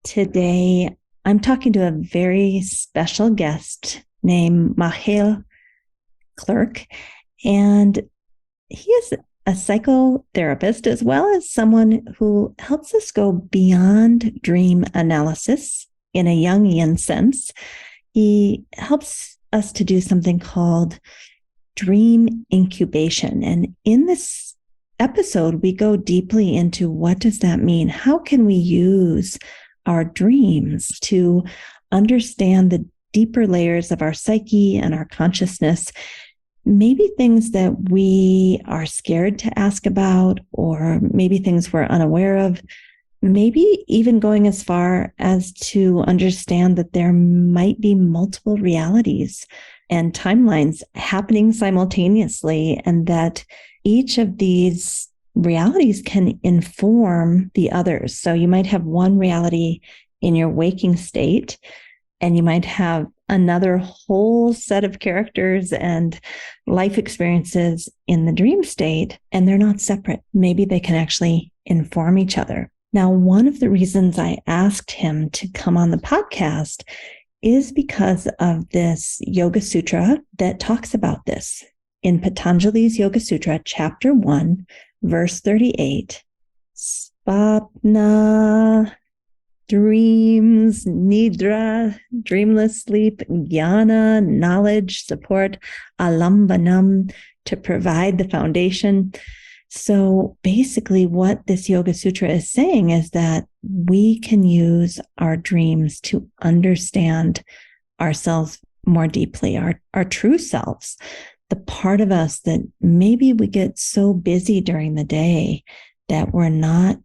Today, I'm talking to a very special guest named Machiel Klerk, and he is a psychotherapist as well as someone who helps us go beyond dream analysis in a Jungian sense. He helps us to do something called dream incubation. And in this episode, we go deeply into what does that mean? How can we use our dreams to understand the deeper layers of our psyche and our consciousness, maybe things that we are scared to ask about, or maybe things we're unaware of, maybe even going as far as to understand that there might be multiple realities and timelines happening simultaneously, and that each of these realities can inform the others. So you might have one reality in your waking state, and you might have another whole set of characters and life experiences in the dream state, and they're not separate. Maybe they can actually inform each other. Now, one of the reasons I asked him to come on the podcast is because of this Yoga Sutra that talks about this. In Patanjali's Yoga Sutra, chapter 1, verse 38, Svapna, dreams, nidra, dreamless sleep, jnana, knowledge, support, alambanam, to provide the foundation. So basically what this Yoga Sutra is saying is that we can use our dreams to understand ourselves more deeply, our true selves, the part of us that maybe we get so busy during the day that we're not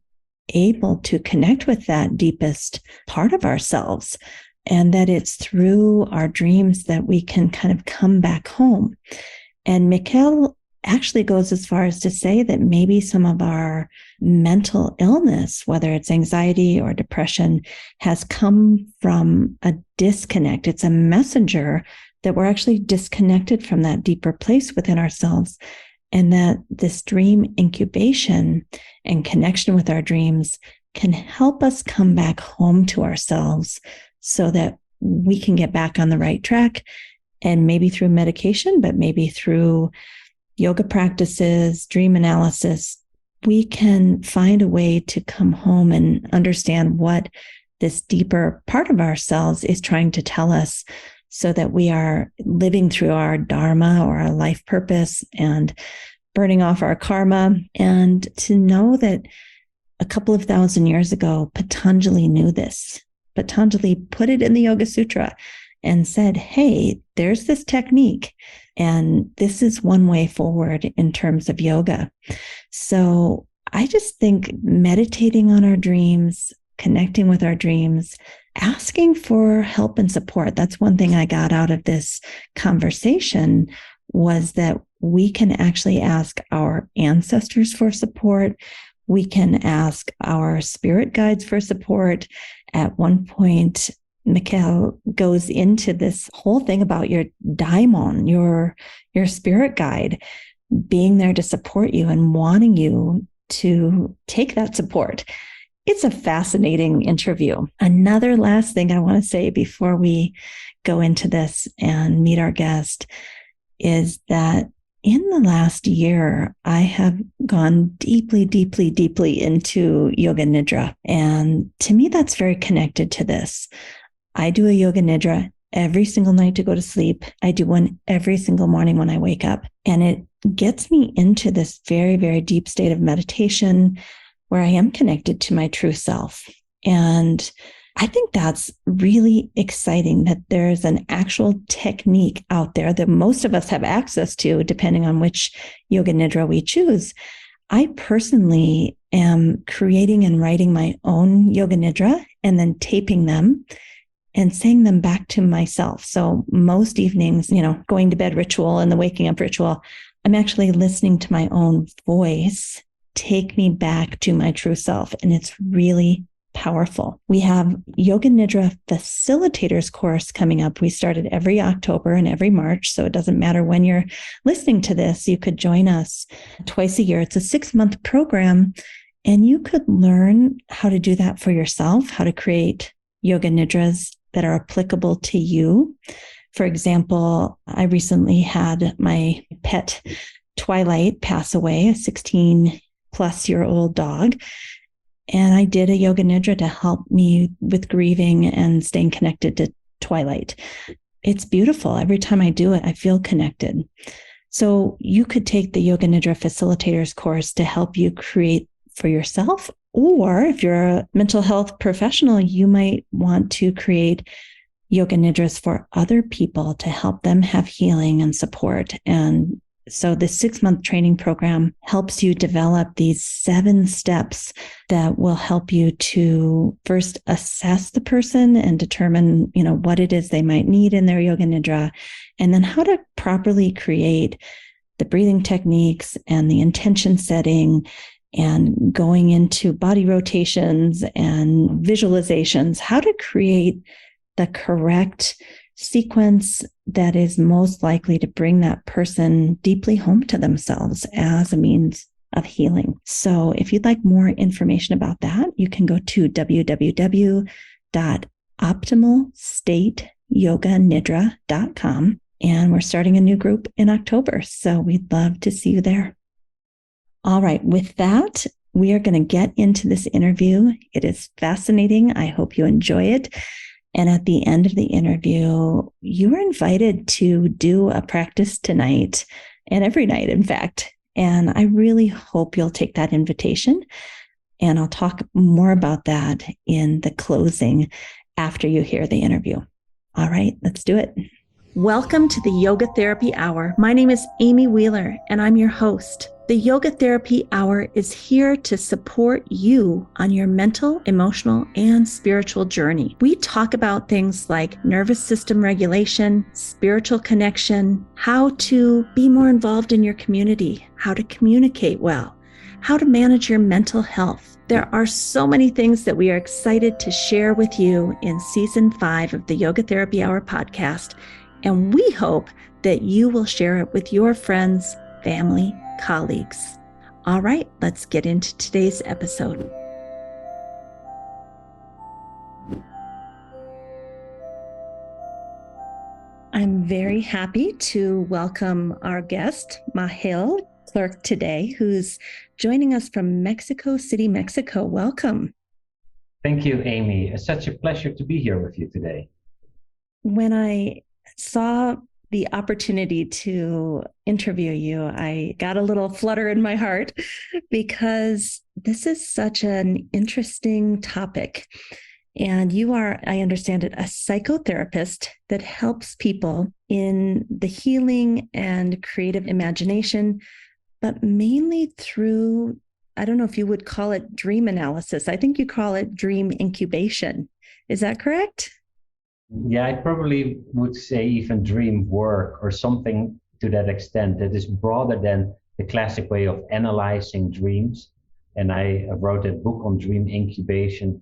able to connect with that deepest part of ourselves, and that it's through our dreams that we can kind of come back home. And Machiel actually goes as far as to say that maybe some of our mental illness, whether it's anxiety or depression, has come from a disconnect. It's a messenger that we're actually disconnected from that deeper place within ourselves, and that this dream incubation and connection with our dreams can help us come back home to ourselves so that we can get back on the right track. And maybe through medication, but maybe through yoga practices, dream analysis, we can find a way to come home and understand what this deeper part of ourselves is trying to tell us, so that we are living through our dharma or our life purpose and burning off our karma. And to know that a couple of thousand years ago, Patanjali knew this. Patanjali put it in the Yoga Sutra and said, hey, there's this technique, and this is one way forward in terms of yoga. So I just think meditating on our dreams, connecting with our dreams, asking for help and support. That's one thing I got out of this conversation, was that we can actually ask our ancestors for support. We can ask our spirit guides for support. At one point, Machiel goes into this whole thing about your daimon, your spirit guide, being there to support you and wanting you to take that support. It's a fascinating interview. Another last thing I want to say before we go into this and meet our guest is that in the last year, I have gone deeply, deeply, deeply into yoga nidra. And to me, that's very connected to this. I do a yoga nidra every single night to go to sleep. I do one every single morning when I wake up. And it gets me into this very, very deep state of meditation where I am connected to my true self. And I think that's really exciting, that there's an actual technique out there that most of us have access to, depending on which yoga nidra we choose. I personally am creating and writing my own yoga nidra and then taping them and saying them back to myself. So most evenings, going to bed ritual and the waking up ritual, I'm actually listening to my own voice take me back to my true self. And it's really powerful. We have Yoga Nidra Facilitators course coming up. We started every October and every March. So it doesn't matter when you're listening to this, you could join us twice a year. It's a 6-month program. And you could learn how to do that for yourself, how to create yoga nidras that are applicable to you. For example, I recently had my pet Twilight pass away, a 16-plus-year-old dog. And I did a yoga nidra to help me with grieving and staying connected to Twilight. It's beautiful. Every time I do it, I feel connected. So you could take the Yoga Nidra Facilitators course to help you create for yourself. Or if you're a mental health professional, you might want to create yoga nidras for other people to help them have healing and support. And so the 6-month training program helps you develop these 7 steps that will help you to first assess the person and determine, what it is they might need in their yoga nidra, and then how to properly create the breathing techniques and the intention setting and going into body rotations and visualizations, how to create the correct sequence that is most likely to bring that person deeply home to themselves as a means of healing. So if you'd like more information about that, you can go to www.optimalstateyoganidra.com. And we're starting a new group in October. So we'd love to see you there. All right. With that, we are going to get into this interview. It is fascinating. I hope you enjoy it. And at the end of the interview, you are invited to do a practice tonight and every night, in fact. And I really hope you'll take that invitation. And I'll talk more about that in the closing after you hear the interview. All right, let's do it. Welcome to the Yoga Therapy Hour. My name is Amy Wheeler, and I'm your host. The Yoga Therapy Hour is here to support you on your mental, emotional, and spiritual journey. We talk about things like nervous system regulation, spiritual connection, how to be more involved in your community, how to communicate well, how to manage your mental health. There are so many things that we are excited to share with you in Season 5 of the Yoga Therapy Hour podcast, and we hope that you will share it with your friends, family, colleagues. All right, let's get into today's episode. I'm very happy to welcome our guest, Machiel Klerk, today, who's joining us from Mexico City, Mexico. Welcome. Thank you, Amy. It's such a pleasure to be here with you today. When I saw the opportunity to interview you, I got a little flutter in my heart because this is such an interesting topic. And you are, I understand it, a psychotherapist that helps people in the healing and creative imagination, but mainly through, I don't know if you would call it dream analysis. I think you call it dream incubation. Is that correct? Yeah, I probably would say even dream work or something to that extent that is broader than the classic way of analyzing dreams. And I wrote a book on dream incubation.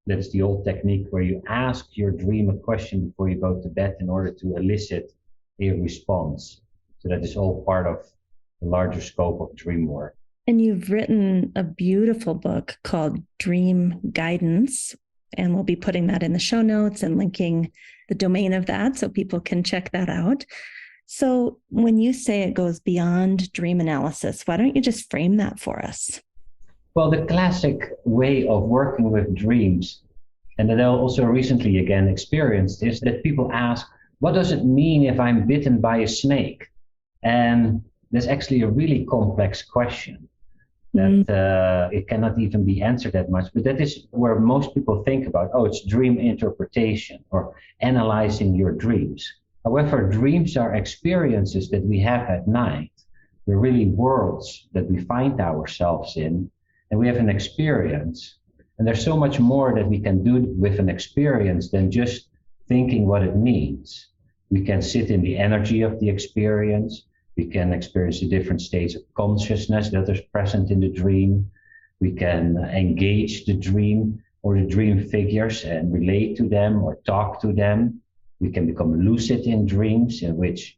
That is the old technique where you ask your dream a question before you go to bed in order to elicit a response. So that is all part of the larger scope of dream work. And you've written a beautiful book called Dream Guidance, and we'll be putting that in the show notes and linking the domain of that so people can check that out. So when you say it goes beyond dream analysis, why don't you just frame that for us? Well, the classic way of working with dreams, and that I also recently again experienced, is that people ask, what does it mean if I'm bitten by a snake? And that's actually a really complex question that it cannot even be answered that much. But that is where most people think about, oh, it's dream interpretation or analyzing your dreams. However, dreams are experiences that we have at night. They're really worlds that we find ourselves in, and we have an experience. And there's so much more that we can do with an experience than just thinking what it means. We can sit in the energy of the experience. We can experience the different states of consciousness that is present in the dream. We can engage the dream or the dream figures and relate to them or talk to them. We can become lucid in dreams, in which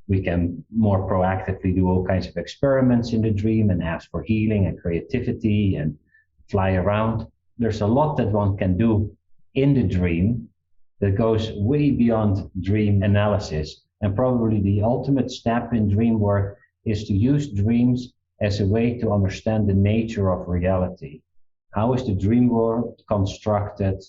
we can more proactively do all kinds of experiments in the dream and ask for healing and creativity and fly around. There's a lot that one can do in the dream that goes way beyond dream analysis. And probably the ultimate step in dream work is to use dreams as a way to understand the nature of reality. How is the dream world constructed?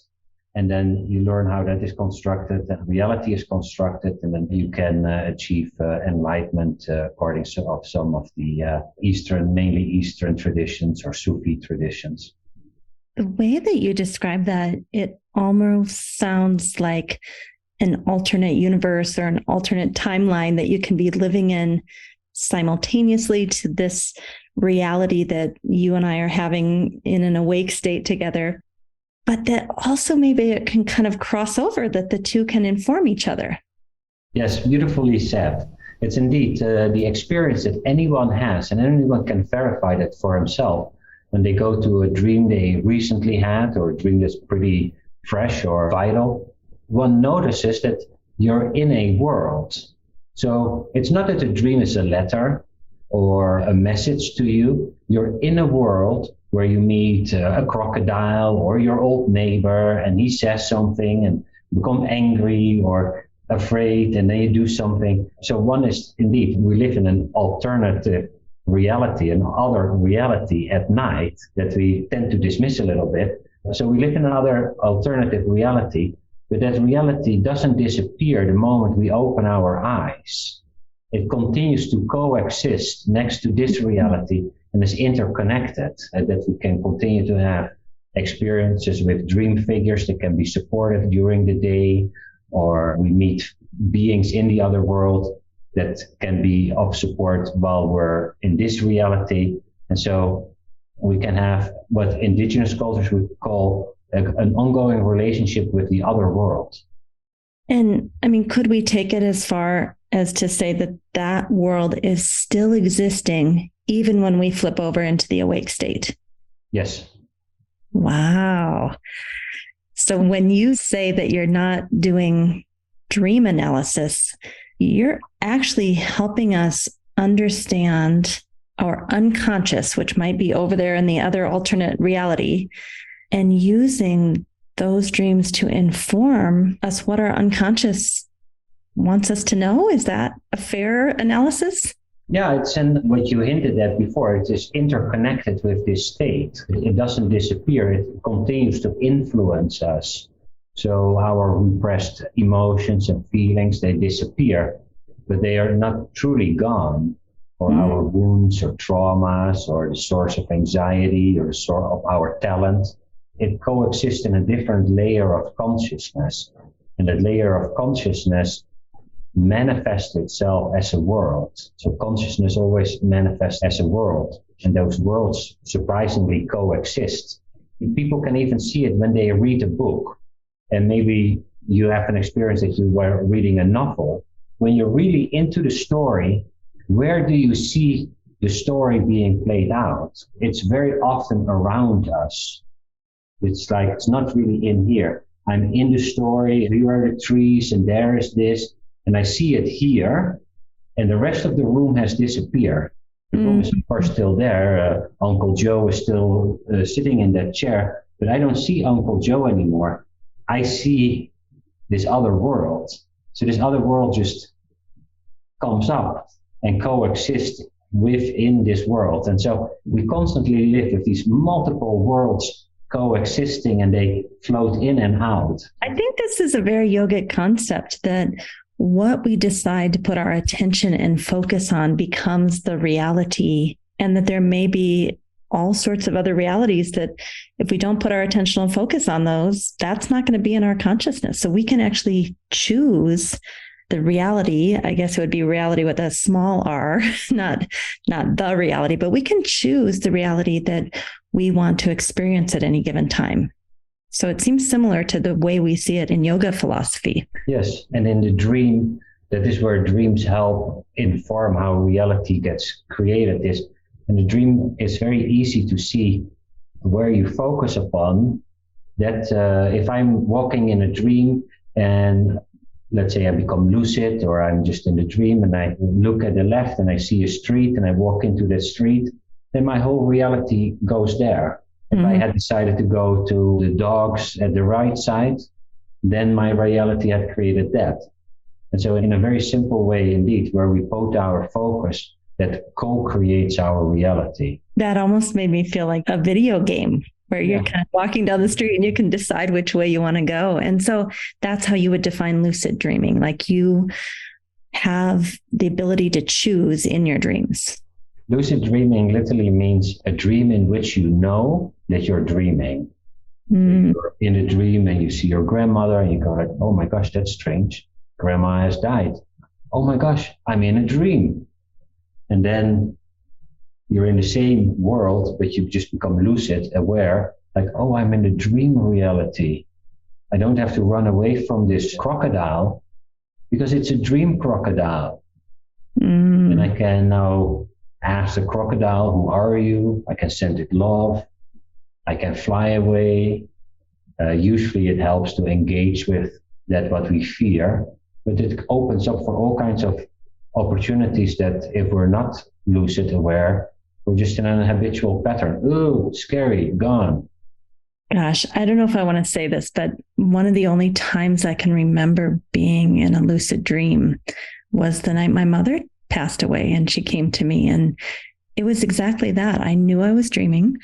And then you learn how that is constructed, that reality is constructed, and then you can achieve enlightenment according to some of the mainly Eastern traditions or Sufi traditions. The way that you describe that, it almost sounds like an alternate universe or an alternate timeline that you can be living in simultaneously to this reality that you and I are having in an awake state together. But that also maybe it can kind of cross over, that the two can inform each other. Yes, beautifully said. It's indeed the experience that anyone has, and anyone can verify that for himself when they go to a dream they recently had or a dream that's pretty fresh or vital. One notices that you're in a world. So it's not that a dream is a letter or a message to you. You're in a world where you meet a crocodile or your old neighbor, and he says something and become angry or afraid, and then you do something. So one is indeed, we live in an alternative reality, an other reality at night that we tend to dismiss a little bit. So we live in another alternative reality, but that reality doesn't disappear the moment we open our eyes. It continues to coexist next to this reality and is interconnected, that we can continue to have experiences with dream figures that can be supportive during the day, or we meet beings in the other world that can be of support while we're in this reality. And so we can have what indigenous cultures would call an ongoing relationship with the other world. And I mean, could we take it as far as to say that that world is still existing even when we flip over into the awake state? Yes. Wow. So when you say that you're not doing dream analysis, you're actually helping us understand our unconscious, which might be over there in the other alternate reality, and using those dreams to inform us what our unconscious wants us to know. Is that a fair analysis? Yeah, it's what you hinted at before. It is interconnected with this state. It doesn't disappear. It continues to influence us. So our repressed emotions and feelings, they disappear, but they are not truly gone. Or our wounds or traumas or the source of anxiety or the source of our talent. It coexists in a different layer of consciousness. And that layer of consciousness manifests itself as a world. So consciousness always manifests as a world. And those worlds surprisingly coexist. And people can even see it when they read a book. And maybe you have an experience that you were reading a novel. When you're really into the story, where do you see the story being played out? It's very often around us. It's like, it's not really in here. I'm in the story, here are the trees, and there is this, and I see it here, and the rest of the room has disappeared. The room is, of course, still there. Uncle Joe is still sitting in that chair, but I don't see Uncle Joe anymore. I see this other world. So this other world just comes up and coexist within this world. And so we constantly live with these multiple worlds coexisting, and they float in and out. I think this is a very yogic concept, that what we decide to put our attention and focus on becomes the reality, and that there may be all sorts of other realities that if we don't put our attention and focus on those, that's not going to be in our consciousness. So we can actually choose the reality. I guess it would be reality with a small r, not the reality, but we can choose the reality that we want to experience at any given time. So it seems similar to the way we see it in yoga philosophy. Yes, and in the dream, that is where dreams help inform how reality gets created. In the dream, it's very easy to see where you focus upon. That if I'm walking in a dream and let's say I become lucid, or I'm just in the dream and I look at the left and I see a street and I walk into that street, then my whole reality goes there. If I had decided to go to the dogs at the right side, then my reality had created that. And so in a very simple way indeed, where we put our focus, that co-creates our reality. That almost made me feel like a video game where you're kind of walking down the street and you can decide which way you want to go. And so that's how you would define lucid dreaming. Like you have the ability to choose in your dreams. Lucid dreaming literally means a dream in which you know that you're dreaming. You're in a dream and you see your grandmother and you go like, oh my gosh, that's strange. Grandma has died. Oh my gosh, I'm in a dream. And then you're in the same world, but you just become lucid, aware, like, oh, I'm in the dream reality. I don't have to run away from this crocodile because it's a dream crocodile. And I can now ask the crocodile, who are you? I can send it love. I can fly away. Usually it helps to engage with that what we fear, but it opens up for all kinds of opportunities that if we're not lucid aware, we're just in an habitual pattern. Ooh, scary, gone. Gosh, I don't know if I want to say this, but one of the only times I can remember being in a lucid dream was the night my mother passed away and she came to me, and it was exactly that. I knew I was dreaming.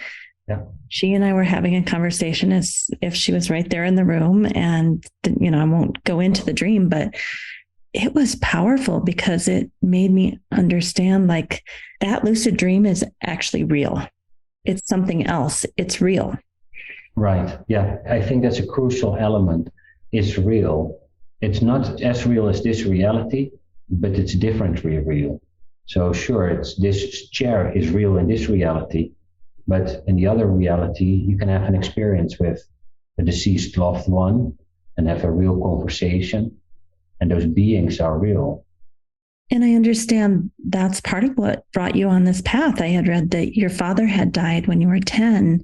Yeah. She and I were having a conversation as if she was right there in the room, and I won't go into the dream, but it was powerful because it made me understand like that lucid dream is actually real. It's something else. It's real. Right. Yeah. I think that's a crucial element. It's real. It's not as real as this reality, but it's differently real. So sure, it's this chair is real in this reality, but in the other reality, you can have an experience with a deceased loved one and have a real conversation. And those beings are real. And I understand that's part of what brought you on this path. I had read that your father had died when you were 10,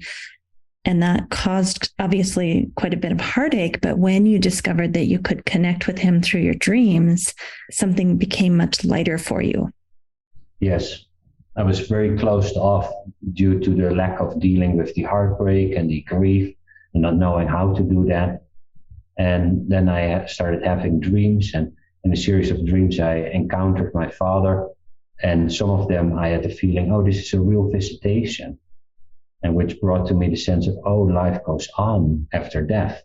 and that caused obviously quite a bit of heartache. But when you discovered that you could connect with him through your dreams, something became much lighter for you. Yes, I was very closed off due to the lack of dealing with the heartbreak and the grief and not knowing how to do that. And then I started having dreams, and in a series of dreams, I encountered my father, and some of them I had the feeling, oh, this is a real visitation, and which brought to me the sense of, oh, life goes on after death,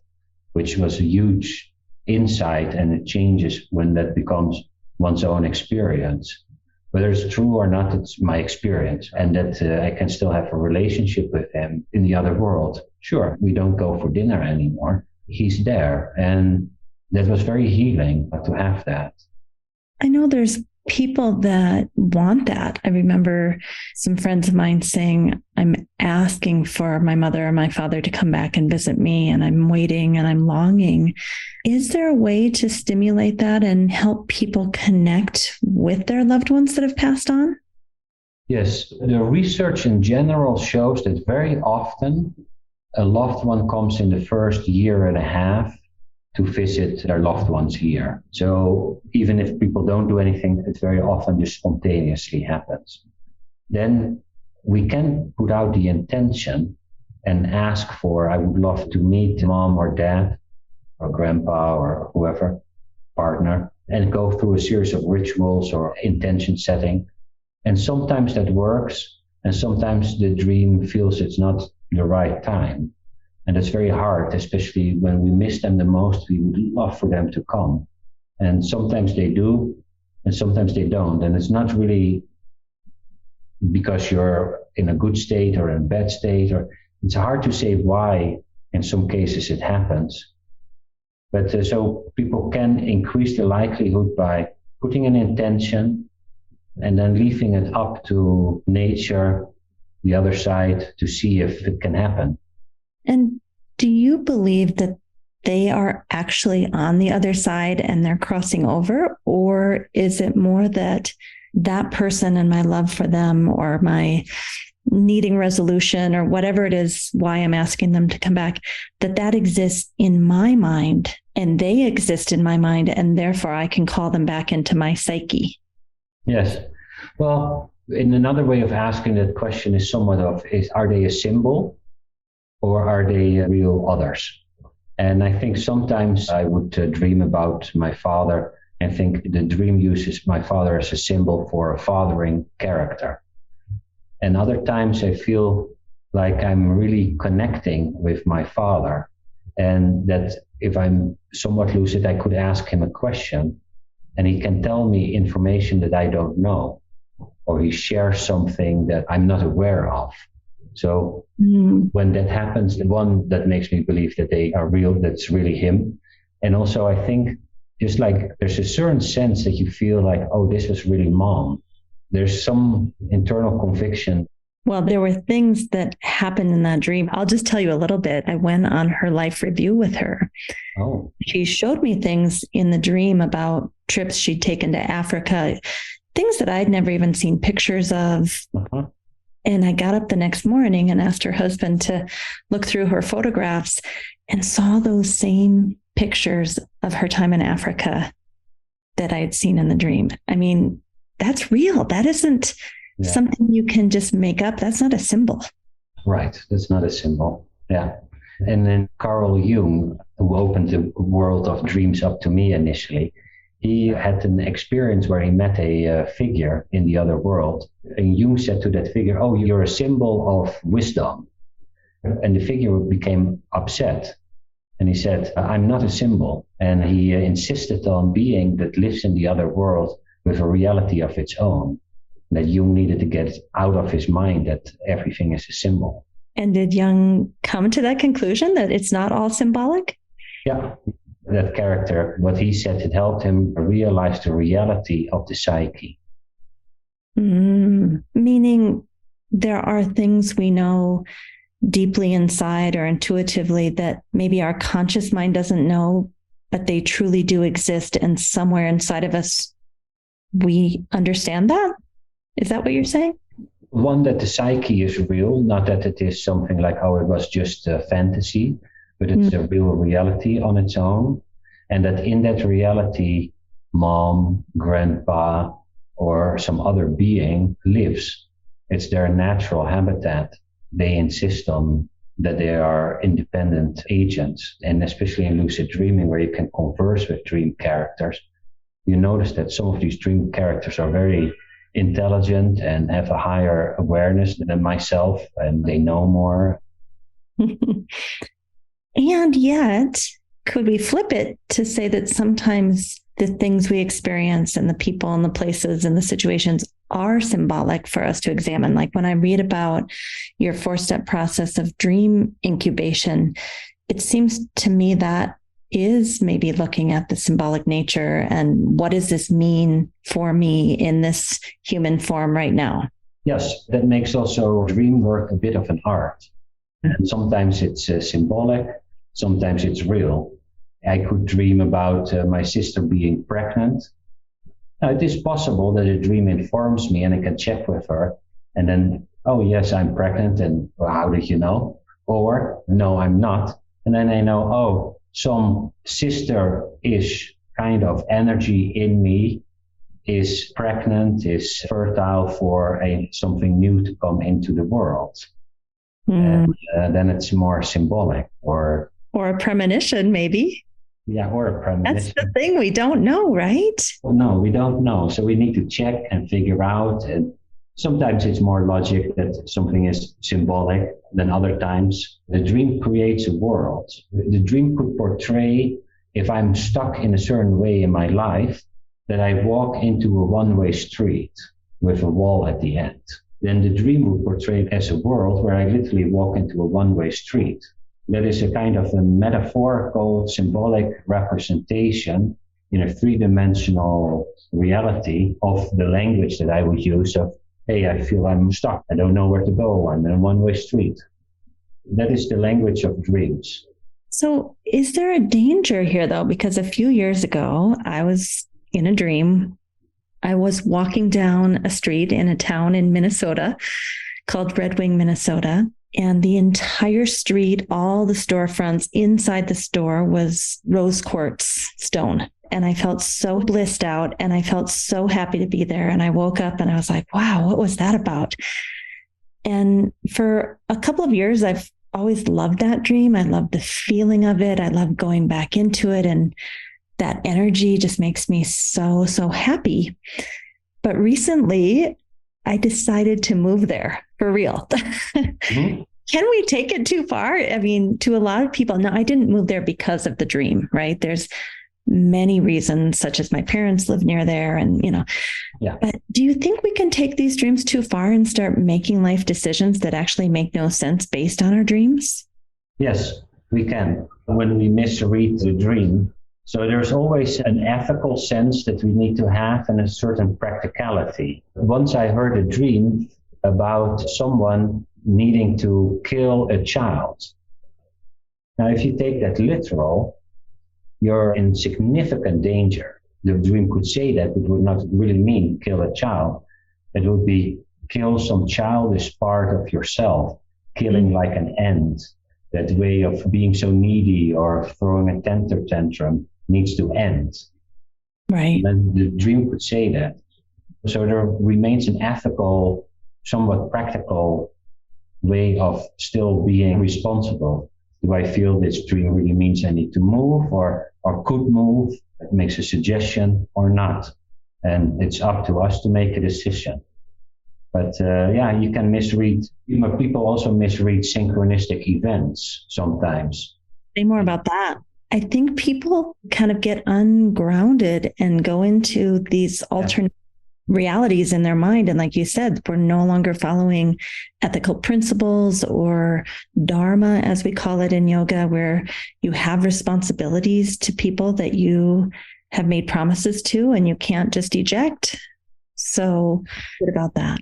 which was a huge insight, and it changes when that becomes one's own experience. Whether it's true or not, it's my experience, and that I can still have a relationship with him in the other world. Sure, we don't go for dinner anymore. He's there. And that was very healing to have that. I know there's people that want that. I remember some friends of mine saying, I'm asking for my mother or my father to come back and visit me, and I'm waiting and I'm longing. Is there a way to stimulate that and help people connect with their loved ones that have passed on? Yes, the research in general shows that very often a loved one comes in the first year and a half to visit their loved ones here. So even if people don't do anything, it very often just spontaneously happens. Then we can put out the intention and ask for, I would love to meet mom or dad or grandpa or whoever, partner, and go through a series of rituals or intention setting. And sometimes that works, and sometimes the dream feels it's not the right time. And it's very hard, especially when we miss them the most. We would love for them to come. And sometimes they do, and sometimes they don't. And it's not really because you're in a good state or in a bad state, or it's hard to say why in some cases it happens. But so people can increase the likelihood by putting an intention and then leaving it up to nature, the other side, to see if it can happen. And do you believe that they are actually on the other side and they're crossing over? Or is it more that that person and my love for them, or my needing resolution, or whatever it is, why I'm asking them to come back, that exists in my mind and they exist in my mind, and therefore I can call them back into my psyche? Yes. Well, in another way of asking that question is somewhat of, are they a symbol? or are they real others? And I think sometimes I would dream about my father and think the dream uses my father as a symbol for a fathering character. And other times I feel like I'm really connecting with my father, and that if I'm somewhat lucid, I could ask him a question and he can tell me information that I don't know, or he shares something that I'm not aware of. So when that happens, the one that makes me believe that they are real, that's really him. And also I think just like there's a certain sense that you feel like, oh, this was really mom. There's some internal conviction. Well, there were things that happened in that dream. I'll just tell you a little bit. I went on her life review with her. Oh. She showed me things in the dream about trips she'd taken to Africa, things that I'd never even seen pictures of. Uh-huh. And I got up the next morning and asked her husband to look through her photographs and saw those same pictures of her time in Africa that I had seen in the dream. I mean, that's real. That isn't something you can just make up. That's not a symbol. Right. That's not a symbol. Yeah. And then Carl Jung, who opened the world of dreams up to me initially, he had an experience where he met a figure in the other world. And Jung said to that figure, oh, you're a symbol of wisdom. And the figure became upset. And he said, I'm not a symbol. And he insisted on being that lives in the other world with a reality of its own. That Jung needed to get out of his mind that everything is a symbol. And did Jung come to that conclusion that it's not all symbolic? Yeah, that character, what he said, it helped him realize the reality of the psyche. Meaning there are things we know deeply inside or intuitively that maybe our conscious mind doesn't know, but they truly do exist. And somewhere inside of us, we understand that. Is that what you're saying? One, that the psyche is real, not that it is something like, oh, it was just a fantasy, but it's a real reality on its own. And that in that reality, mom, grandpa, or some other being lives. It's their natural habitat. They insist on that they are independent agents. And especially in lucid dreaming, where you can converse with dream characters, you notice that some of these dream characters are very intelligent and have a higher awareness than myself, and they know more. And yet, could we flip it to say that sometimes the things we experience and the people and the places and the situations are symbolic for us to examine? Like when I read about your 4-step process of dream incubation, it seems to me that is maybe looking at the symbolic nature and what does this mean for me in this human form right now? Yes, that makes also dream work a bit of an art. And sometimes it's symbolic, sometimes it's real. I could dream about my sister being pregnant. Now, it is possible that a dream informs me and I can check with her and then, oh yes, I'm pregnant, and well, how did you know? Or no, I'm not. And then I know, oh, some sister-ish kind of energy in me is pregnant, is fertile for something new to come into the world. And then it's more symbolic, or a premonition, maybe. Yeah, or a premonition. That's the thing, we don't know, right? Well, no, we don't know. So we need to check and figure out. And sometimes it's more logic that something is symbolic than other times. The dream creates a world. The dream could portray, if I'm stuck in a certain way in my life, that I walk into a one-way street with a wall at the end. Then the dream would portray it as a world where I literally walk into a one-way street. That is a kind of a metaphorical, symbolic representation in a three-dimensional reality of the language that I would use of, hey, I feel I'm stuck. I don't know where to go. I'm in a one-way street. That is the language of dreams. So is there a danger here, though? Because a few years ago, I was in a dream. I was walking down a street in a town in Minnesota called Red Wing, Minnesota. And the entire street, all the storefronts inside the store was rose quartz stone. And I felt so blissed out and I felt so happy to be there. And I woke up and I was like, wow, what was that about? And for a couple of years, I've always loved that dream. I love the feeling of it. I love going back into it. And that energy just makes me so, so happy. But recently, I decided to move there for real. Mm-hmm. Can we take it too far? I mean, to a lot of people, no, I didn't move there because of the dream, right? There's many reasons, such as my parents live near there and, yeah. But do you think we can take these dreams too far and start making life decisions that actually make no sense based on our dreams? Yes, we can. When we misread the dream, so there's always an ethical sense that we need to have and a certain practicality. Once I heard a dream about someone needing to kill a child. Now, if you take that literal, you're in significant danger. The dream could say that, it would not really mean kill a child. It would be kill some childish part of yourself, killing like an end. That way of being so needy or throwing a temper tantrum needs to end. Right. And the dream could say that. So there remains an ethical, somewhat practical way of still being responsible. Do I feel this dream really means I need to move or could move? It makes a suggestion or not. And it's up to us to make a decision. But you can misread. People also misread synchronistic events sometimes. Say more about that. I think people kind of get ungrounded and go into these alternate realities in their mind. And like you said, we're no longer following ethical principles or dharma, as we call it in yoga, where you have responsibilities to people that you have made promises to and you can't just eject. So what about that?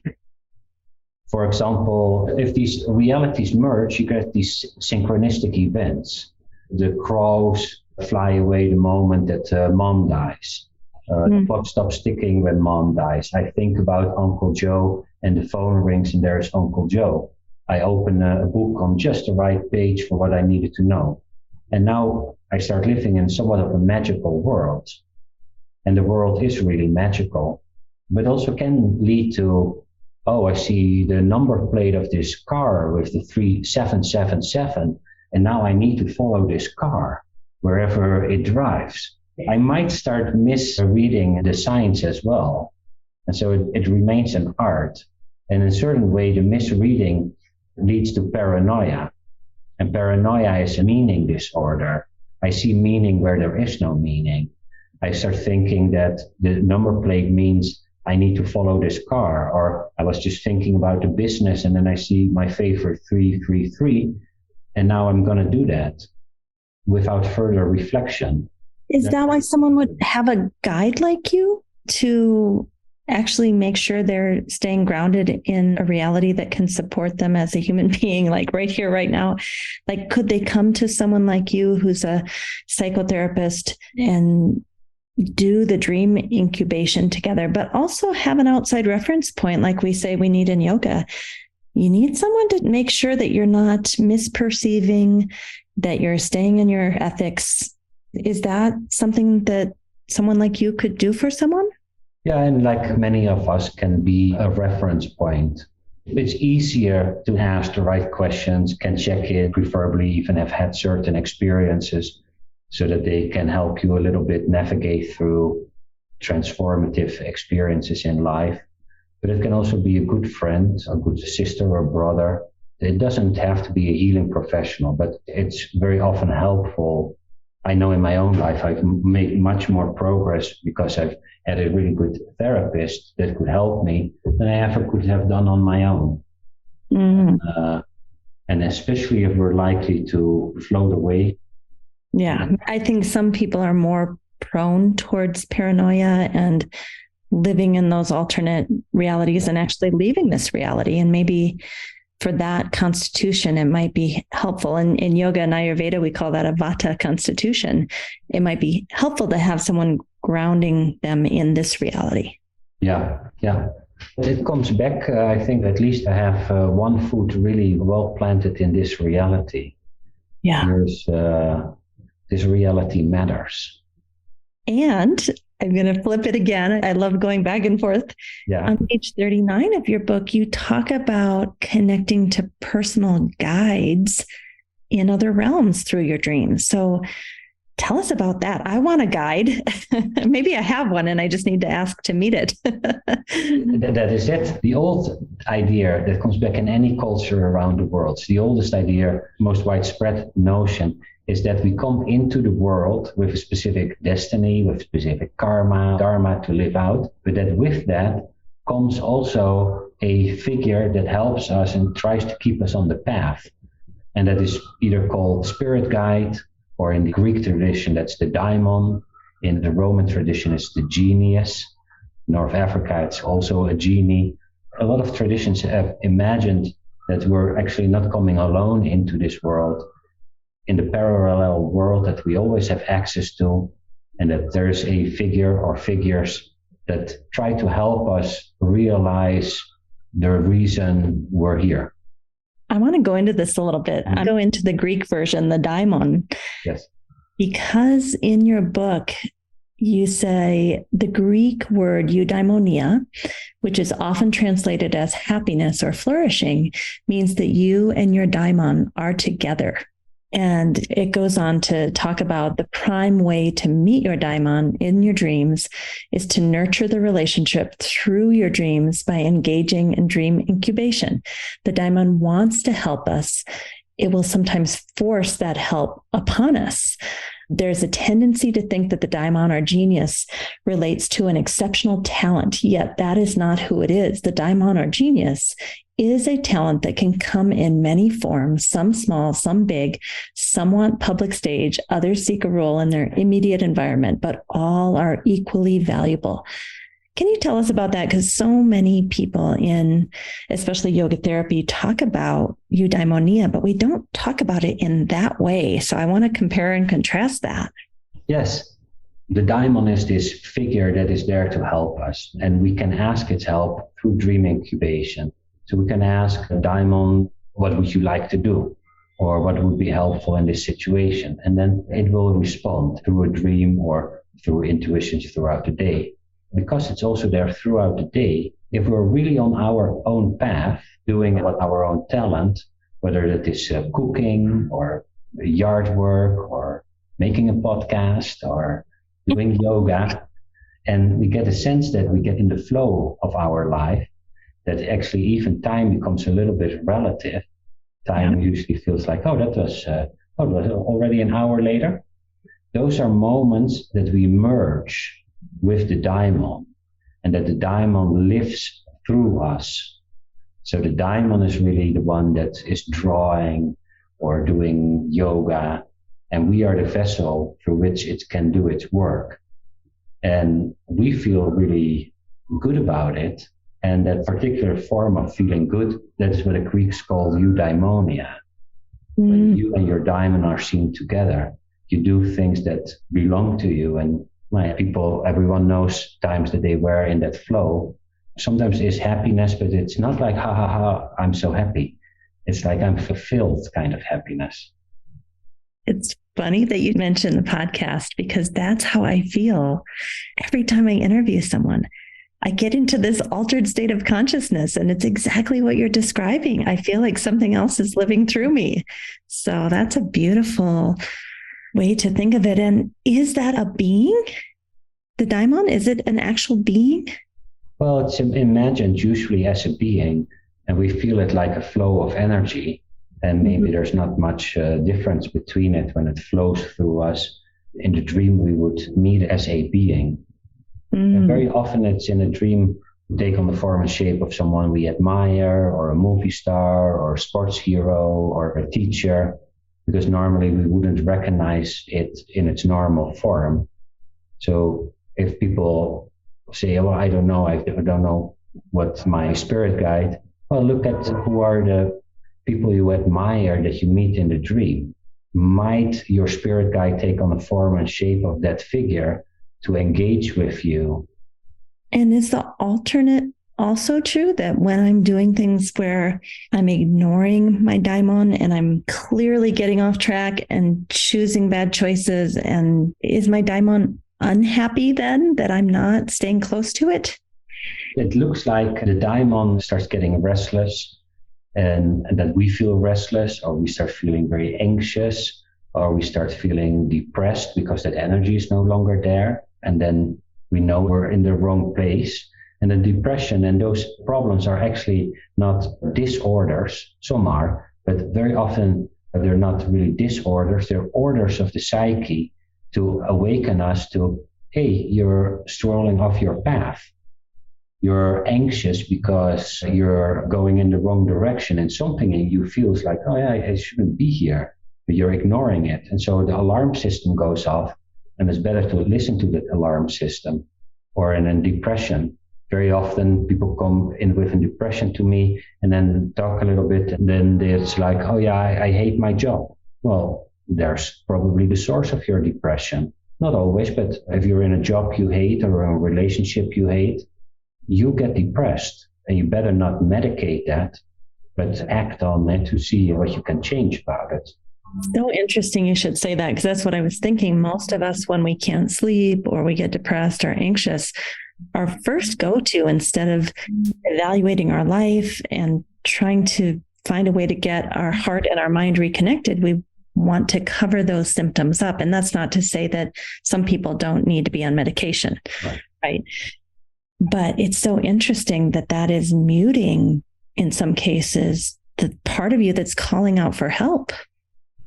For example, if these realities merge, you get these synchronistic events. The crows fly away the moment that mom dies. The clock stops ticking when mom dies. I think about Uncle Joe and the phone rings and there's Uncle Joe. I open a book on just the right page for what I needed to know. And now I start living in somewhat of a magical world. And the world is really magical, but also can lead to, oh, I see the number plate of this car with the 3777, and now I need to follow this car wherever it drives. I might start misreading the signs as well. And so it remains an art. And in a certain way, the misreading leads to paranoia. And paranoia is a meaning disorder. I see meaning where there is no meaning. I start thinking that the number plate means I need to follow this car, or I was just thinking about the business and then I see my favorite 333, and now I'm going to do that without further reflection. Is that why someone would have a guide like you to actually make sure they're staying grounded in a reality that can support them as a human being, like right here, right now? Like, could they come to someone like you who's a psychotherapist and do the dream incubation together, but also have an outside reference point, like we say we need in yoga? You need someone to make sure that you're not misperceiving, that you're staying in your ethics. Is that something that someone like you could do for someone? Yeah, and like many of us can be a reference point. It's easier to ask the right questions, can check in, preferably even have had certain experiences so that they can help you a little bit navigate through transformative experiences in life. But it can also be a good friend, a good sister or brother. It doesn't have to be a healing professional, but it's very often helpful. I know in my own life, I've made much more progress because I've had a really good therapist that could help me than I ever could have done on my own. And especially if we're likely to float away. Yeah, I think some people are more prone towards paranoia and living in those alternate realities and actually leaving this reality. And maybe for that constitution, it might be helpful. And in yoga and Ayurveda, we call that a vata constitution. It might be helpful to have someone grounding them in this reality. Yeah. It comes back, I think at least I have one foot really well planted in this reality. Yeah. This reality matters. And I'm going to flip it again. I love going back and forth. Yeah. On page 39 of your book, you talk about connecting to personal guides in other realms through your dreams. So tell us about that. I want a guide. Maybe I have one and I just need to ask to meet it. That is it. The old idea that comes back in any culture around the world, it's the oldest idea, most widespread notion, is that we come into the world with a specific destiny, with specific karma, dharma to live out, but that with that comes also a figure that helps us and tries to keep us on the path. And that is either called spirit guide, or in the Greek tradition, that's the daimon. In the Roman tradition, it's the genius. North Africa, it's also a genie. A lot of traditions have imagined that we're actually not coming alone into this world, in the parallel world that we always have access to, and that there's a figure or figures that try to help us realize the reason we're here. I want to go into this a little bit. I'll go into the Greek version, the daimon. Yes. Because in your book, you say the Greek word eudaimonia, which is often translated as happiness or flourishing, means that you and your daimon are together. And it goes on to talk about the prime way to meet your daimon in your dreams is to nurture the relationship through your dreams by engaging in dream incubation. The daimon wants to help us. It will sometimes force that help upon us. There's a tendency to think that the daimon or genius relates to an exceptional talent, yet that is not who it is. The daimon or genius is a talent that can come in many forms, some small, some big. Some want public stage, others seek a role in their immediate environment, but all are equally valuable. Can you tell us about that? Because so many people in, especially yoga therapy, talk about eudaimonia, but we don't talk about it in that way. So I want to compare and contrast that. Yes. The daimon is this figure that is there to help us, and we can ask its help through dream incubation. So we can ask a daimon, what would you like to do? Or what would be helpful in this situation? And then it will respond through a dream or through intuitions throughout the day. Because it's also there throughout the day, if we're really on our own path, doing what our own talent, whether it is cooking or yard work or making a podcast or doing yoga, and we get a sense that we get in the flow of our life, that actually even time becomes a little bit relative. Time usually feels like, that was already an hour later. Those are moments that we merge with the daimon, and that the daimon lives through us. So the daimon is really the one that is drawing or doing yoga, and we are the vessel through which it can do its work. And we feel really good about it. And that particular form of feeling good, that is what the Greeks call eudaimonia. When you and your daimon are seen together, you do things that belong to you. And everyone knows times that they were in that flow. Sometimes it's happiness, but it's not like, ha ha ha, I'm so happy. It's like I'm fulfilled kind of happiness. It's funny that you mentioned the podcast, because that's how I feel every time I interview someone. I get into this altered state of consciousness, and it's exactly what you're describing. I feel like something else is living through me. So that's a beautiful way to think of it. And is that a being? The daimon, is it an actual being? Well, it's imagined usually as a being, and we feel it like a flow of energy. And maybe there's not much difference between it when it flows through us. In the dream, we would meet as a being. And very often it's in a dream, we take on the form and shape of someone we admire, or a movie star, or a sports hero, or a teacher, because normally we wouldn't recognize it in its normal form. So if people say, I don't know what's my spirit guide, well, look at who are the people you admire that you meet in the dream. Might your spirit guide take on the form and shape of that figure to engage with you? And is the alternate also true, that when I'm doing things where I'm ignoring my daimon and I'm clearly getting off track and choosing bad choices, and is my daimon unhappy then that I'm not staying close to it? It looks like the daimon starts getting restless, and that we feel restless, or we start feeling very anxious, or we start feeling depressed because that energy is no longer there. And then we know we're in the wrong place. And the depression and those problems are actually not disorders. Some are, but very often they're not really disorders. They're orders of the psyche to awaken us to, hey, you're strolling off your path. You're anxious because you're going in the wrong direction, and something in you feels like, oh yeah, I shouldn't be here, but you're ignoring it. And so the alarm system goes off, and it's better to listen to that alarm system. Or in a depression, very often people come in with a depression to me and then talk a little bit, and then it's like, oh yeah, I hate my job. Well, there's probably the source of your depression. Not always, but if you're in a job you hate or a relationship you hate, you get depressed, and you better not medicate that, but act on it to see what you can change about it. So interesting you should say that, because that's what I was thinking. Most of us, when we can't sleep or we get depressed or anxious, our first go-to, instead of evaluating our life and trying to find a way to get our heart and our mind reconnected, we want to cover those symptoms up. And that's not to say that some people don't need to be on medication, right? But it's so interesting that that is muting, in some cases, the part of you that's calling out for help.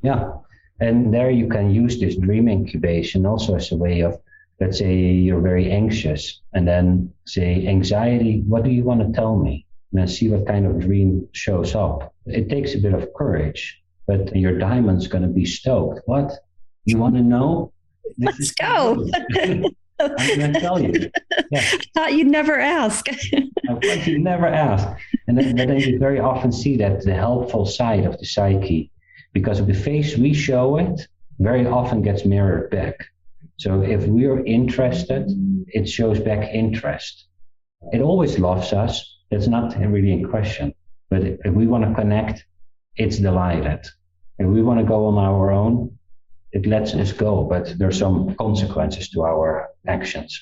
Yeah. And there you can use this dream incubation also as a way of, let's say you're very anxious, and then say, anxiety, what do you want to tell me? And then see what kind of dream shows up. It takes a bit of courage, but your diamond's going to be stoked. What? You want to know? Let's go. I'm going to tell you. Yeah. I thought you'd never ask. I thought you'd never ask. And then you very often see that the helpful side of the psyche, because of the face we show it, very often gets mirrored back. So if we're interested, it shows back interest. It always loves us. That's not really in question. But if we want to connect, it's delighted. If we want to go on our own, it lets us go, but there's some consequences to our actions.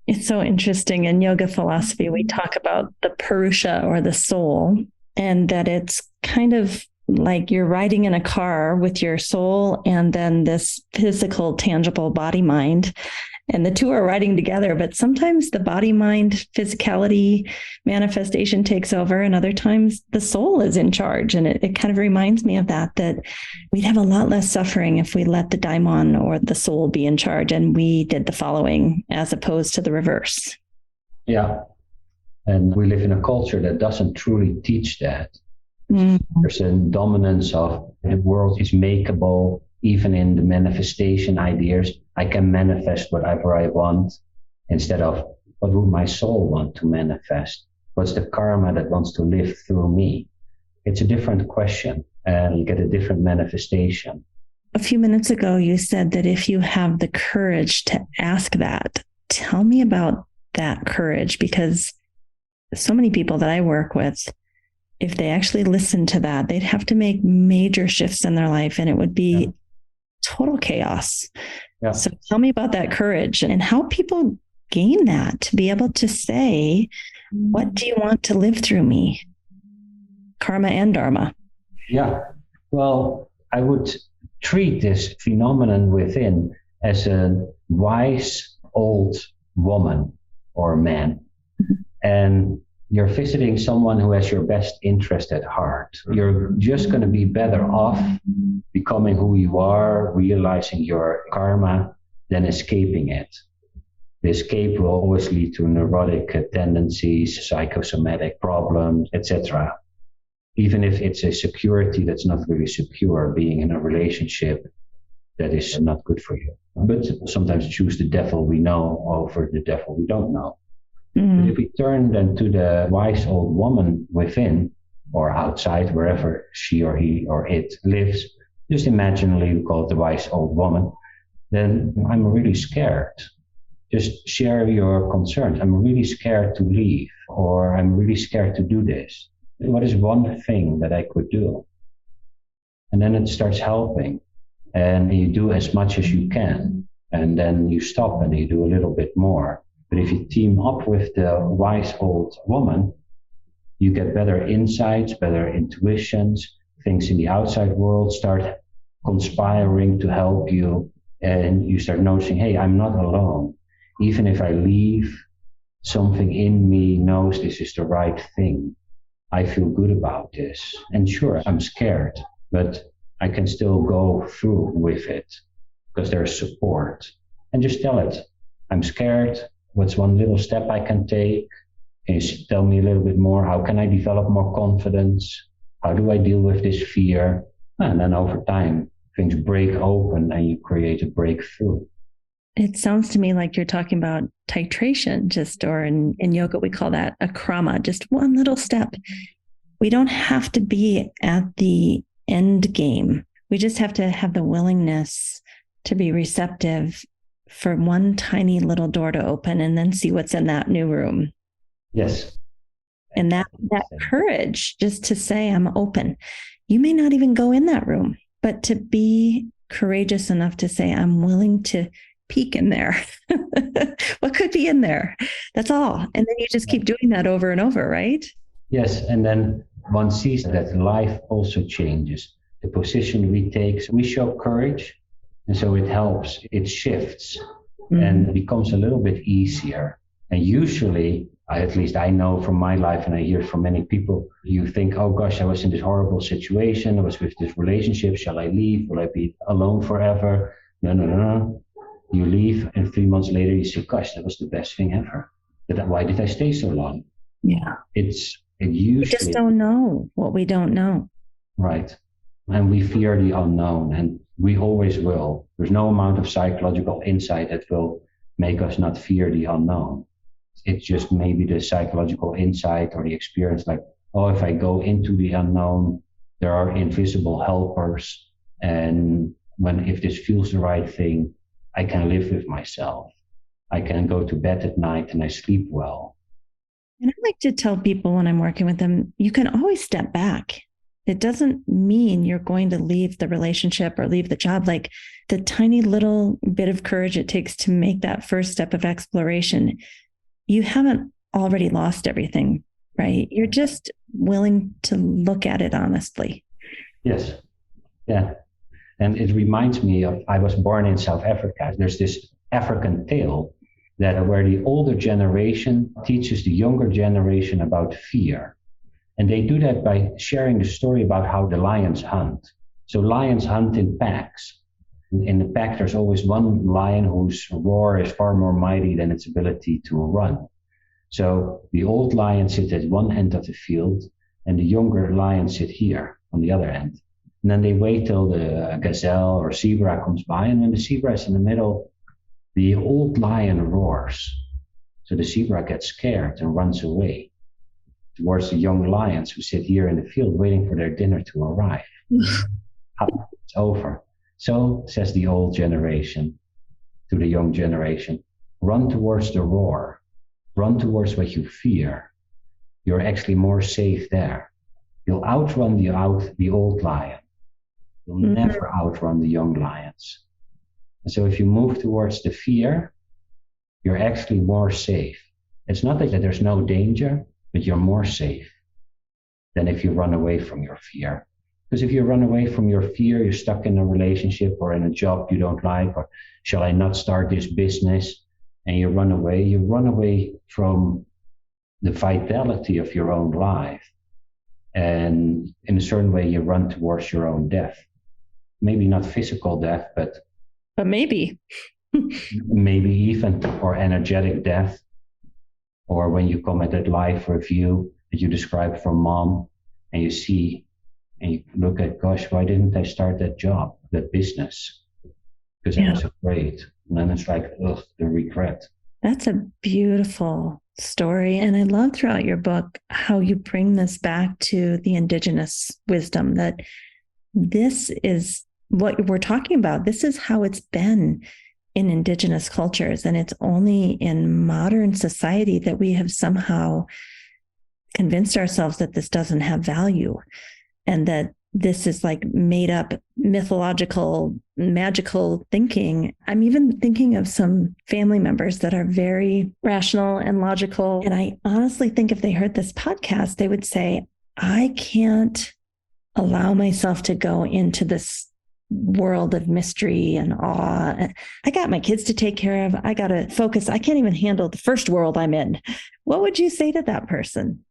It's so interesting. In yoga philosophy, we talk about the Purusha, or the soul, and that it's kind of like you're riding in a car with your soul and then this physical, tangible body mind. And the two are riding together, but sometimes the body mind physicality manifestation takes over, and other times the soul is in charge. And it kind of reminds me of that we'd have a lot less suffering if we let the daimon or the soul be in charge and we did the following, as opposed to the reverse. Yeah. And we live in a culture that doesn't truly teach that. Mm-hmm. There's a dominance of the world is makeable, even in the manifestation ideas. I can manifest whatever I want, instead of what would my soul want to manifest? What's the karma that wants to live through me? It's a different question, and you get a different manifestation. A few minutes ago, you said that if you have the courage to ask that, tell me about that courage, because so many people that I work with, if they actually listen to that, they'd have to make major shifts in their life, and it would be total chaos. Yeah. So tell me about that courage and how people gain that, to be able to say, what do you want to live through me? Karma and dharma. Yeah. Well, I would treat this phenomenon within as a wise old woman or man. Mm-hmm. And you're visiting someone who has your best interest at heart. You're just going to be better off becoming who you are, realizing your karma, than escaping it. The escape will always lead to neurotic tendencies, psychosomatic problems, etc. Even if it's a security that's not really secure, being in a relationship that is not good for you. But sometimes choose the devil we know over the devil we don't know. Mm-hmm. But if we turn then to the wise old woman within or outside, wherever she or he or it lives, just imaginally we call it the wise old woman, then I'm really scared. Just share your concerns. I'm really scared to leave, or I'm really scared to do this. What is one thing that I could do? And then it starts helping, and you do as much as you can. And then you stop and you do a little bit more. But if you team up with the wise old woman, you get better insights, better intuitions, things in the outside world start conspiring to help you. And you start noticing, hey, I'm not alone. Even if I leave, something in me knows this is the right thing. I feel good about this. And sure, I'm scared, but I can still go through with it because there's support. And just tell it, I'm scared. What's one little step I can take? Can you tell me a little bit more? How can I develop more confidence? How do I deal with this fear? And then over time, things break open and you create a breakthrough. It sounds to me like you're talking about titration, or in yoga, we call that a krama, just one little step. We don't have to be at the end game. We just have to have the willingness to be receptive for one tiny little door to open and then see what's in that new room. Yes. And that courage just to say, I'm open. You may not even go in that room, but to be courageous enough to say, I'm willing to peek in there. What could be in there? That's all. And then you just keep doing that over and over, right? Yes. And then one sees that life also changes. The position we take, we show courage. And so it helps, it shifts and it becomes a little bit easier. And usually, at least I know from my life, and I hear from many people, you think, oh gosh, I was in this horrible situation. I was with this relationship. Shall I leave? Will I be alone forever? No. You leave, and 3 months later, you say, gosh, that was the best thing ever. But why did I stay so long? Yeah. It usually... We just don't know what we don't know. Right. And we fear the unknown, and we always will. There's no amount of psychological insight that will make us not fear the unknown. It's just maybe the psychological insight or the experience like, oh, if I go into the unknown, there are invisible helpers. And if this feels the right thing, I can live with myself. I can go to bed at night and I sleep well. And I like to tell people when I'm working with them, you can always step back. It doesn't mean you're going to leave the relationship or leave the job. Like the tiny little bit of courage it takes to make that first step of exploration, you haven't already lost everything, right? You're just willing to look at it honestly. Yes. Yeah. And it reminds me of, I was born in South Africa. There's this African tale that where the older generation teaches the younger generation about fear. And they do that by sharing the story about how the lions hunt. So lions hunt in packs. In the pack, there's always one lion whose roar is far more mighty than its ability to run. So the old lion sits at one end of the field, and the younger lions sit here on the other end. And then they wait till the gazelle or zebra comes by, and when the zebra is in the middle, the old lion roars. So the zebra gets scared and runs away towards the young lions who sit here in the field waiting for their dinner to arrive. It's over. So, says the old generation to the young generation, run towards the roar. Run towards what you fear. You're actually more safe there. You'll outrun the old lion. You'll never outrun the young lions. And so if you move towards the fear, you're actually more safe. It's not that there's no danger, but you're more safe than if you run away from your fear. Because if you run away from your fear, you're stuck in a relationship or in a job you don't like, or shall I not start this business? And you run away from the vitality of your own life. And in a certain way, you run towards your own death. Maybe not physical death, but maybe. Maybe even, or energetic death. Or when you come at that life review that you described from mom, and you see, and you look at, gosh, why didn't I start that job, that business? Because I was afraid. And then it's like, ugh, the regret. That's a beautiful story. And I love throughout your book how you bring this back to the indigenous wisdom, that this is what we're talking about. This is how it's been in indigenous cultures. And it's only in modern society that we have somehow convinced ourselves that this doesn't have value, and that this is like made up, mythological, magical thinking. I'm even thinking of some family members that are very rational and logical. And I honestly think if they heard this podcast, they would say, I can't allow myself to go into this world of mystery and awe. I got my kids to take care of. I got to focus. I can't even handle the first world I'm in. What would you say to that person?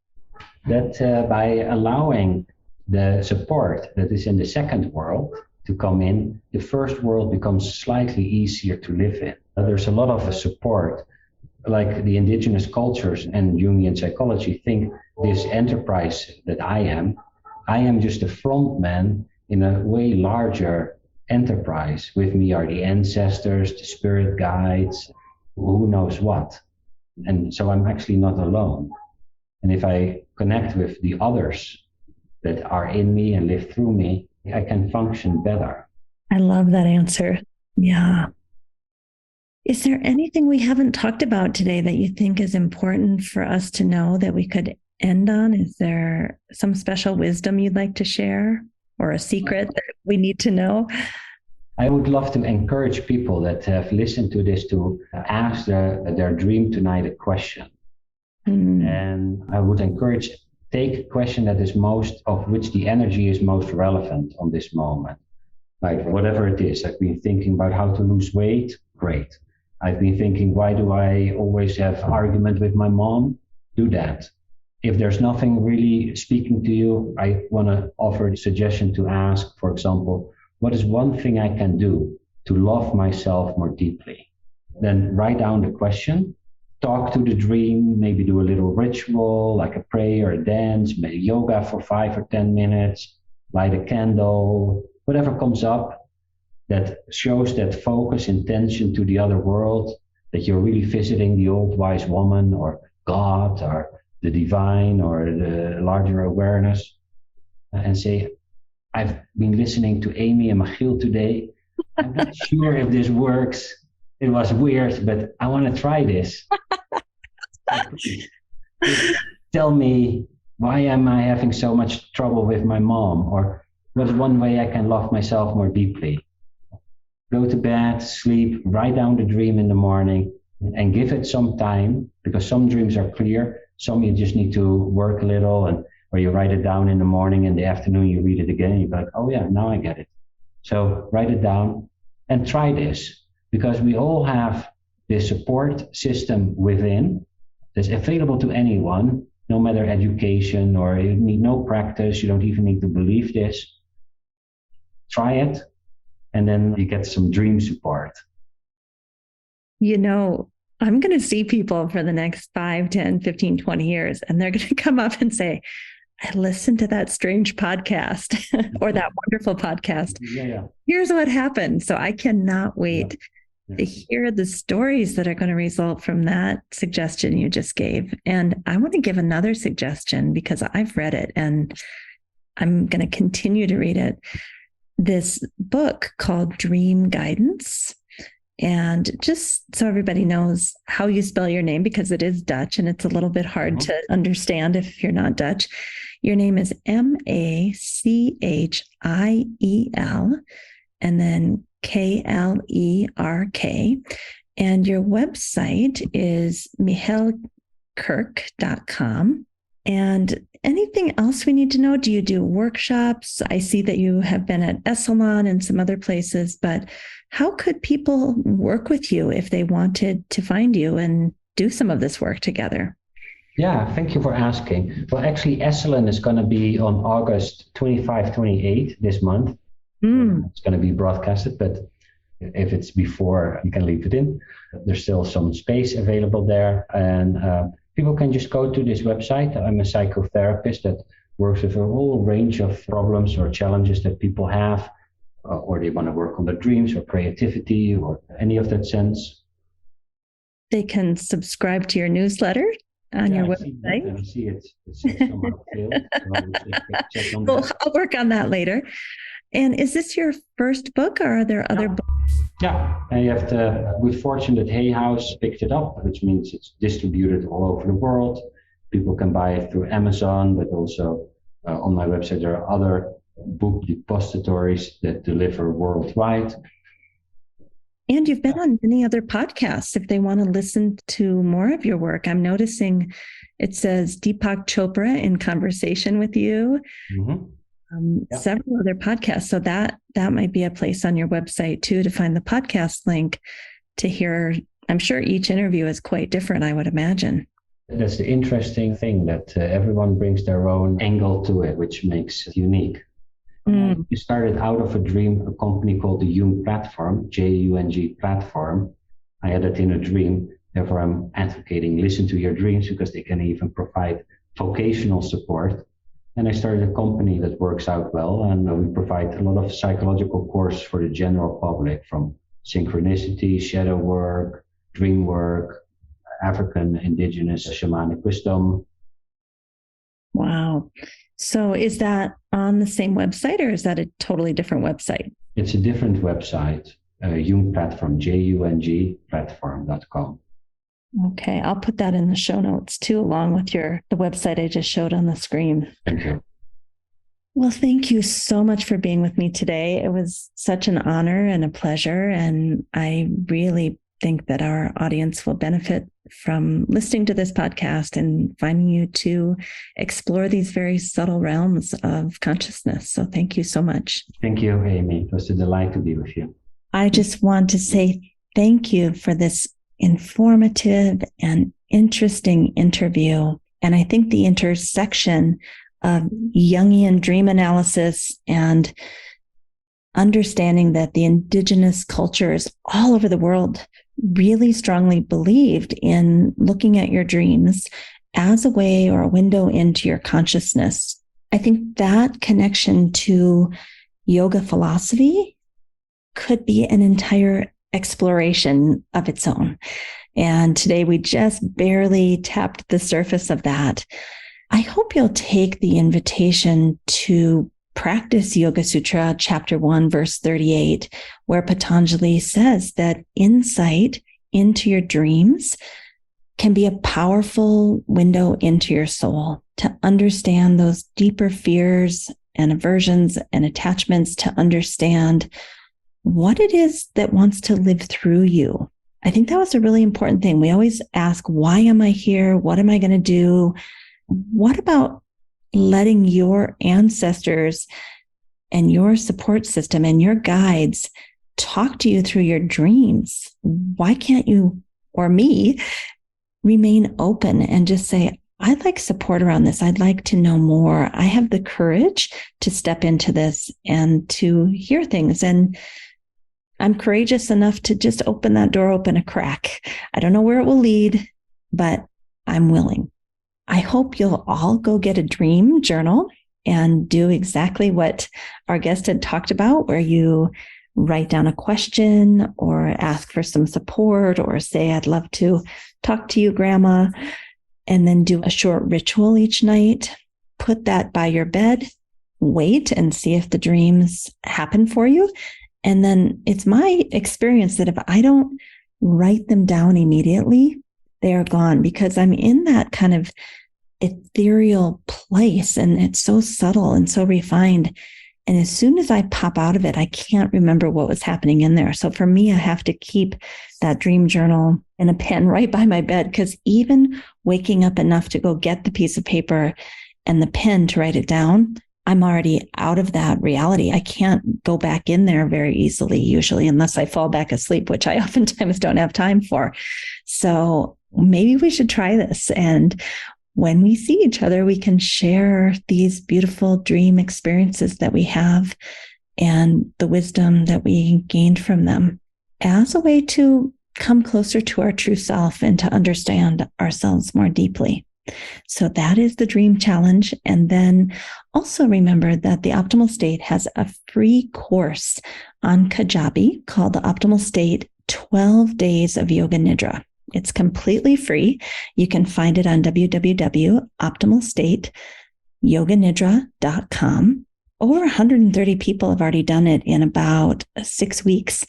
That by allowing the support that is in the second world to come in, the first world becomes slightly easier to live in. There's a lot of support, like the indigenous cultures and Jungian psychology think this enterprise that I am just a front man in a way larger enterprise. With me are the ancestors, the spirit guides, who knows what. And so I'm actually not alone. And if I connect with the others that are in me and live through me, I can function better. I love that answer. Yeah. Is there anything we haven't talked about today that you think is important for us to know that we could end on? Is there some special wisdom you'd like to share or a secret that we need to know? I would love to encourage people that have listened to this to ask their dream tonight a question. And I would encourage, take a question that is most of which the energy is most relevant on this moment. Like whatever it is, I've been thinking about how to lose weight. Great. I've been thinking, why do I always have argument with my mom? Do that. If there's nothing really speaking to you, I want to offer a suggestion to ask, for example, what is one thing I can do to love myself more deeply? Then write down the question. Talk to the dream, maybe do a little ritual like a prayer, a dance, maybe yoga for 5 or 10 minutes, light a candle, whatever comes up that shows that focus, intention to the other world, that you're really visiting the old wise woman or God or the divine or the larger awareness, and say, I've been listening to Amy and Machiel today. I'm not sure if this works. It was weird, but I want to try this. Tell me, why am I having so much trouble with my mom? Or what's one way I can love myself more deeply? Go to bed, sleep, write down the dream in the morning, and give it some time, because some dreams are clear. Some you just need to work a little, and or you write it down in the morning, in the afternoon you read it again, and you're like, oh yeah, now I get it. So write it down and try this. Because we all have this support system within that's available to anyone, no matter education, or you need no practice, you don't even need to believe this. Try it, and then you get some dream support. You know, I'm going to see people for the next 5, 10, 15, 20 years, and they're going to come up and say, I listened to that strange podcast or that wonderful podcast. Yeah. Here's what happened. So I cannot wait to hear the stories that are going to result from that suggestion you just gave. And I want to give another suggestion because I've read it and I'm going to continue to read it. This book called Dream Guidance. And just so everybody knows how you spell your name, because it is Dutch and it's a little bit hard to understand if you're not Dutch. Your name is Machiel, and then Klerk. And your website is machielklerk.com. And anything else we need to know? Do you do workshops? I see that you have been at Esalen and some other places, but how could people work with you if they wanted to find you and do some of this work together? Yeah, thank you for asking. Well, actually, Esalen is going to be on August 25, 28 this month. It's going to be broadcasted, but if it's before, you can leave it in. There's still some space available there. And people can just go to this website. I'm a psychotherapist that works with a whole range of problems or challenges that people have, or they want to work on their dreams or creativity or any of that sense. They can subscribe to your newsletter on your website. I see it. It's somehow failed. Well, I'll work on that later. And is this your first book, or are there other books? Yeah, and you have the good fortune that Hay House picked it up, which means it's distributed all over the world. People can buy it through Amazon, but also on my website there are other book depositories that deliver worldwide. And you've been on many other podcasts if they want to listen to more of your work. I'm noticing it says Deepak Chopra in conversation with you, several other podcasts. So that might be a place on your website too, to find the podcast link to hear. I'm sure each interview is quite different, I would imagine. That's the interesting thing, that everyone brings their own angle to it, which makes it unique. We started out of a dream, a company called the Jung Platform, Jung Platform. I had it in a dream. Therefore, I'm advocating listen to your dreams, because they can even provide vocational support. And I started a company that works out well, and we provide a lot of psychological courses for the general public, from synchronicity, shadow work, dream work, African, indigenous, shamanic wisdom. Wow. So is that on the same website, or is that a totally different website? It's a different website, Jung Platform, jungplatform.com. Okay, I'll put that in the show notes too, along with the website I just showed on the screen. Thank you. Well, thank you so much for being with me today. It was such an honor and a pleasure, and I really think that our audience will benefit from listening to this podcast and finding you to explore these very subtle realms of consciousness. So thank you so much. Thank you, Amy. It was a delight to be with you. I just want to say thank you for this informative and interesting interview. And I think the intersection of Jungian dream analysis and understanding that the indigenous cultures all over the world really strongly believed in looking at your dreams as a way or a window into your consciousness. I think that connection to yoga philosophy could be an entire exploration of its own. And today we just barely tapped the surface of that. I hope you'll take the invitation to practice Yoga Sutra, chapter 1, verse 38, where Patanjali says that insight into your dreams can be a powerful window into your soul to understand those deeper fears and aversions and attachments, to understand what it is that wants to live through you. I think that was a really important thing. We always ask, why am I here? What am I going to do? What about letting your ancestors and your support system and your guides talk to you through your dreams? Why can't you, or me, remain open and just say, I'd like support around this. I'd like to know more. I have the courage to step into this and to hear things. And I'm courageous enough to just open that door open a crack. I don't know where it will lead, but I'm willing. I hope you'll all go get a dream journal and do exactly what our guest had talked about, where you write down a question or ask for some support or say, I'd love to talk to you, Grandma, and then do a short ritual each night. Put that by your bed, wait and see if the dreams happen for you. And then it's my experience that if I don't write them down immediately, they are gone, because I'm in that kind of ethereal place and it's so subtle and so refined. And as soon as I pop out of it, I can't remember what was happening in there. So for me, I have to keep that dream journal and a pen right by my bed, because even waking up enough to go get the piece of paper and the pen to write it down, I'm already out of that reality. I can't go back in there very easily, usually, unless I fall back asleep, which I oftentimes don't have time for. So maybe we should try this. And when we see each other, we can share these beautiful dream experiences that we have and the wisdom that we gained from them as a way to come closer to our true self and to understand ourselves more deeply. So that is the dream challenge. And then also remember that the Optimal State has a free course on Kajabi called the Optimal State 12 Days of Yoga Nidra. It's completely free. You can find it on www.optimalstateyoganidra.com. Over 130 people have already done it in about 6 weeks,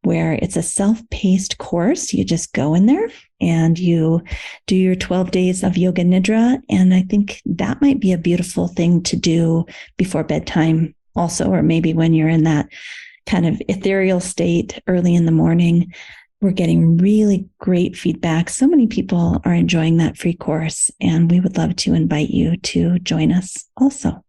where it's a self-paced course. You just go in there and you do your 12 days of yoga nidra. And I think that might be a beautiful thing to do before bedtime also, or maybe when you're in that kind of ethereal state early in the morning. We're getting really great feedback. So many people are enjoying that free course, and we would love to invite you to join us also.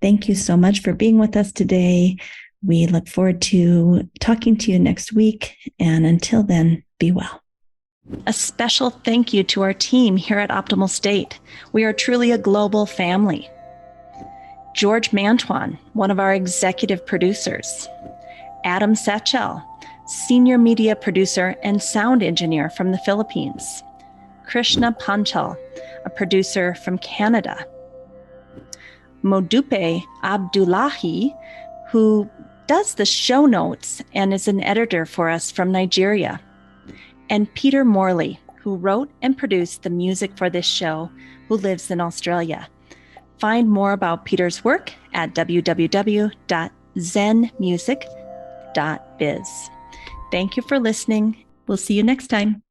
Thank you so much for being with us today. We look forward to talking to you next week. And until then, be well. A special thank you to our team here at Optimal State. We are truly a global family. George Mantuan, one of our executive producers. Adam Satchel, senior media producer and sound engineer from the Philippines. Krishna Panchal, a producer from Canada. Modupe Abdullahi, who does the show notes and is an editor for us from Nigeria. And Peter Morley, who wrote and produced the music for this show, who lives in Australia. Find more about Peter's work at www.zenmusic.biz. Thank you for listening. We'll see you next time.